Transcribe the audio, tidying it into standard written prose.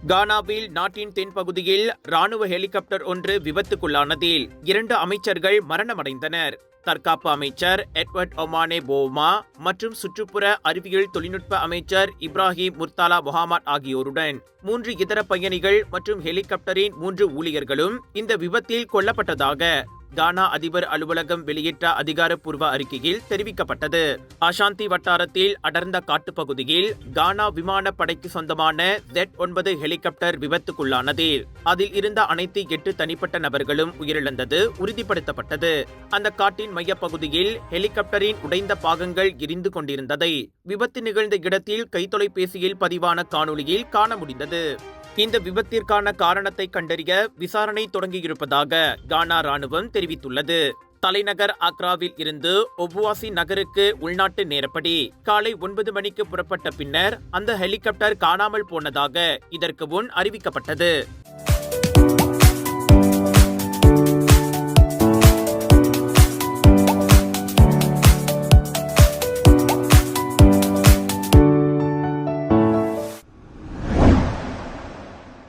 கானாவில் நாட்டின் தென்பகுதியில் ராணுவ ஹெலிகாப்டர் ஒன்று விபத்துக்குள்ளானதில் 2 அமைச்சர்கள் மரணமடைந்தனர். தற்காப்பு அமைச்சர் எட்வர்ட் ஒமானே போமா மற்றும் சுற்றுப்புற அறிவியல் தொழில்நுட்ப அமைச்சர் இப்ராஹிம் முர்தாலா முஹம்மட் ஆகியோருடன் 3 இதர பயணிகள் மற்றும் ஹெலிகாப்டரின் 3 ஊழியர்களும் இந்த விபத்தில் கொல்லப்பட்டதாக கானா அதிபர் அலுவலகம் வெளியிட்ட அதிகாரப்பூர்வ அறிக்கையில் தெரிவிக்கப்பட்டது. அசாந்தி வட்டாரத்தில் அடர்ந்த காட்டுப்பகுதியில் கானா விமானப்படைக்கு சொந்தமான Z-9 ஹெலிகாப்டர் விபத்துக்குள்ளானது. அதில் இருந்த அனைத்து 8 தனிப்பட்ட நபர்களும் உயிரிழந்தது உறுதிப்படுத்தப்பட்டது. அந்த காட்டின் மையப்பகுதியில் ஹெலிகாப்டரின் உடைந்த பாகங்கள் எரிந்து கொண்டிருந்ததை விபத்து நிகழ்ந்த இடத்தில் கைத்தொலைபேசியில் பதிவான காணொளியில் காண முடிந்தது. இந்த விபத்திற்கான காரணத்தை கண்டறிய விசாரணை தொடங்கியிருப்பதாக கானா ராணுவம் தெரிவித்துள்ளது. தலைநகர் அக்ராவில் இருந்து ஒபுவாசி நகருக்கு உள்நாட்டு நேரப்படி காலை 9 மணிக்கு புறப்பட்ட பின்னர் அந்த ஹெலிகாப்டர் காணாமல் போனதாக இதற்கு முன் அறிவிக்கப்பட்டது.